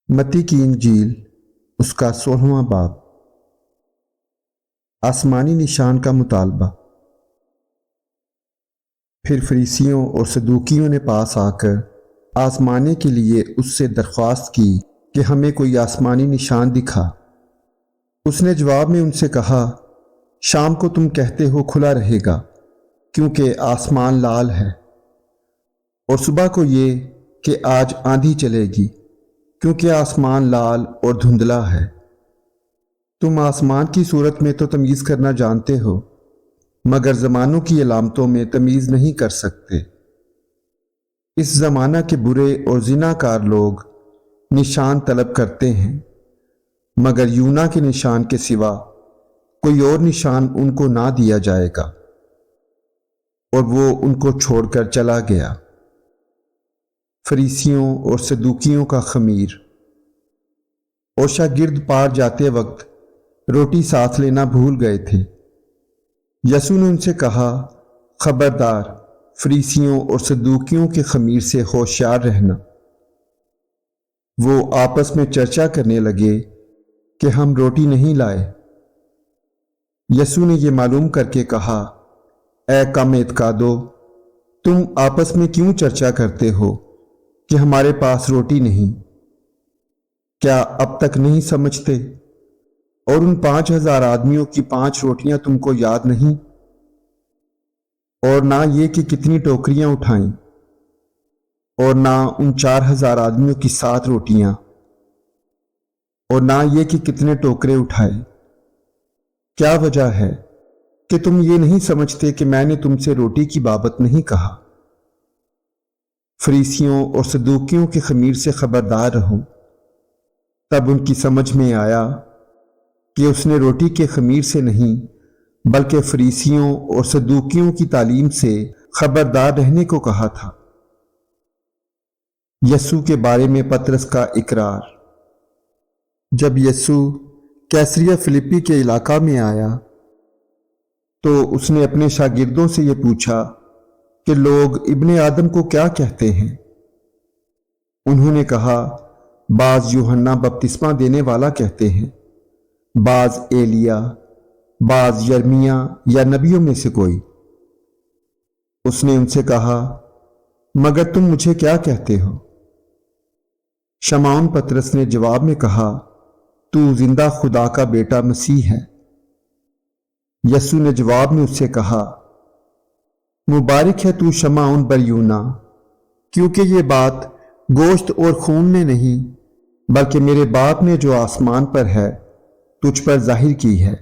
متی کی انجیل اس کا 16واں باب۔ آسمانی نشان کا مطالبہ۔ پھر فریسیوں اور صدوقیوں نے پاس آ کر آزمانے کے لیے اس سے درخواست کی کہ ہمیں کوئی آسمانی نشان دکھا۔ اس نے جواب میں ان سے کہا، شام کو تم کہتے ہو کھلا رہے گا کیونکہ آسمان لال ہے، اور صبح کو یہ کہ آج آندھی چلے گی کیونکہ آسمان لال اور دھندلا ہے۔ تم آسمان کی صورت میں تو تمیز کرنا جانتے ہو، مگر زمانوں کی علامتوں میں تمیز نہیں کر سکتے۔ اس زمانہ کے برے اور زناکار لوگ نشان طلب کرتے ہیں، مگر یونا کے نشان کے سوا کوئی اور نشان ان کو نہ دیا جائے گا۔ اور وہ ان کو چھوڑ کر چلا گیا۔ فریسیوں اور صدوقیوں کا خمیر۔ اور شاگرد پار جاتے وقت روٹی ساتھ لینا بھول گئے تھے۔ یسوع نے ان سے کہا، خبردار، فریسیوں اور صدوقیوں کے خمیر سے ہوشیار رہنا۔ وہ آپس میں چرچا کرنے لگے کہ ہم روٹی نہیں لائے۔ یسوع نے یہ معلوم کر کے کہا، اے کم اعتقادو، تم آپس میں کیوں چرچا کرتے ہو کہ ہمارے پاس روٹی نہیں؟ کیا اب تک نہیں سمجھتے؟ اور ان 5,000 آدمیوں کی 5 روٹیاں تم کو یاد نہیں؟ اور نہ یہ کہ کتنی ٹوکریاں اٹھائیں؟ اور نہ ان 4,000 آدمیوں کی 7 روٹیاں؟ اور نہ یہ کہ کتنے ٹوکرے اٹھائے؟ کیا وجہ ہے کہ تم یہ نہیں سمجھتے کہ میں نے تم سے روٹی کی بابت نہیں کہا؟ فریسیوں اور صدوقیوں کے خمیر سے خبردار رہو۔ تب ان کی سمجھ میں آیا کہ اس نے روٹی کے خمیر سے نہیں بلکہ فریسیوں اور صدوقیوں کی تعلیم سے خبردار رہنے کو کہا تھا۔ یسوع کے بارے میں پطرس کا اقرار۔ جب یسوع کیسریہ فلپی کے علاقہ میں آیا تو اس نے اپنے شاگردوں سے یہ پوچھا کہ لوگ ابن آدم کو کیا کہتے ہیں؟ انہوں نے کہا، بعض یوحنا بپتسمہ دینے والا کہتے ہیں، بعض ایلیا، بعض یرمیہ یا نبیوں میں سے کوئی۔ اس نے ان سے کہا، مگر تم مجھے کیا کہتے ہو؟ شمعون پطرس نے جواب میں کہا، تو زندہ خدا کا بیٹا مسیح ہے۔ یسوع نے جواب میں اس سے کہا، مبارک ہے تو شمعون بریونا، کیونکہ یہ بات گوشت اور خون نے نہیں بلکہ میرے باپ نے جو آسمان پر ہے تجھ پر ظاہر کی ہے۔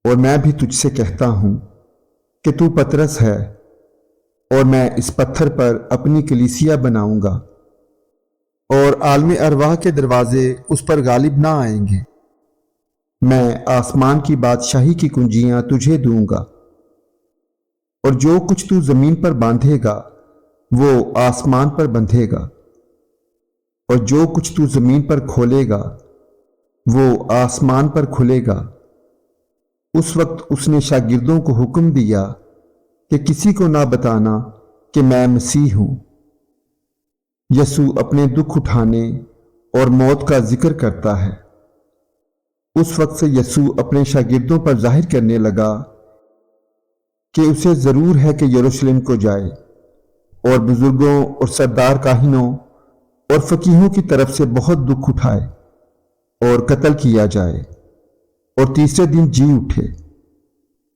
اور میں بھی تجھ سے کہتا ہوں کہ تو پطرس ہے، اور میں اس پتھر پر اپنی کلیسیا بناؤں گا، اور عالم ارواح کے دروازے اس پر غالب نہ آئیں گے۔ میں آسمان کی بادشاہی کی کنجیاں تجھے دوں گا، اور جو کچھ تو زمین پر باندھے گا وہ آسمان پر بندھے گا، اور جو کچھ تو زمین پر کھولے گا وہ آسمان پر کھلے گا۔ اس وقت اس نے شاگردوں کو حکم دیا کہ کسی کو نہ بتانا کہ میں مسیح ہوں۔ یسوع اپنے دکھ اٹھانے اور موت کا ذکر کرتا ہے۔ اس وقت سے یسوع اپنے شاگردوں پر ظاہر کرنے لگا کہ اسے ضرور ہے کہ یروشلم کو جائے اور بزرگوں اور سردار کاہنوں اور فقیہوں کی طرف سے بہت دکھ اٹھائے اور قتل کیا جائے اور تیسرے دن جی اٹھے۔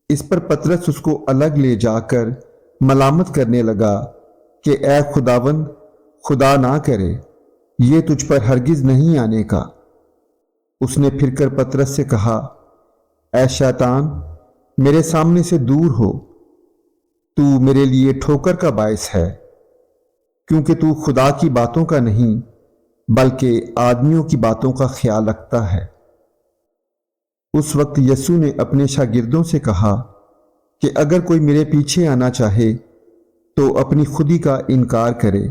اس پر پطرس اس کو الگ لے جا کر ملامت کرنے لگا کہ اے خداوند، خدا نہ کرے یہ تجھ پر ہرگز نہیں آنے کا۔ اس نے پھر کر پطرس سے کہا، اے شیطان، میرے سامنے سے دور ہو، تو میرے لیے ٹھوکر کا باعث ہے، کیونکہ تو خدا کی باتوں کا نہیں بلکہ آدمیوں کی باتوں کا خیال رکھتا ہے۔ اس وقت یسوع نے اپنے شاگردوں سے کہا کہ اگر کوئی میرے پیچھے آنا چاہے تو اپنی خودی کا انکار کرے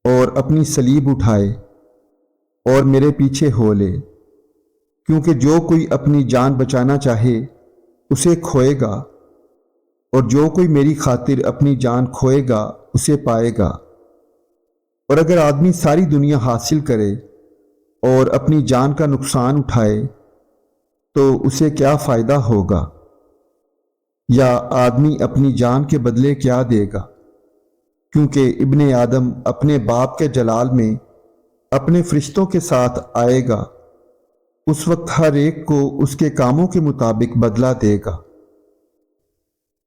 اور اپنی صلیب اٹھائے اور میرے پیچھے ہو لے، کیونکہ جو کوئی اپنی جان بچانا چاہے اسے کھوئے گا، اور جو کوئی میری خاطر اپنی جان کھوئے گا اسے پائے گا۔ اور اگر آدمی ساری دنیا حاصل کرے اور اپنی جان کا نقصان اٹھائے تو اسے کیا فائدہ ہوگا؟ یا آدمی اپنی جان کے بدلے کیا دے گا؟ کیونکہ ابن آدم اپنے باپ کے جلال میں اپنے فرشتوں کے ساتھ آئے گا، اس وقت ہر ایک کو اس کے کاموں کے مطابق بدلہ دے گا۔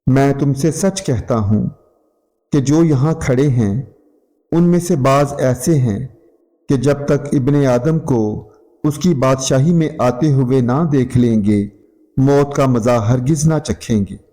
میں تم سے سچ کہتا ہوں کہ جو یہاں کھڑے ہیں ان میں سے بعض ایسے ہیں کہ جب تک ابن آدم کو اس کی بادشاہی میں آتے ہوئے نہ دیکھ لیں گے، موت کا مزہ ہرگز نہ چکھیں گے۔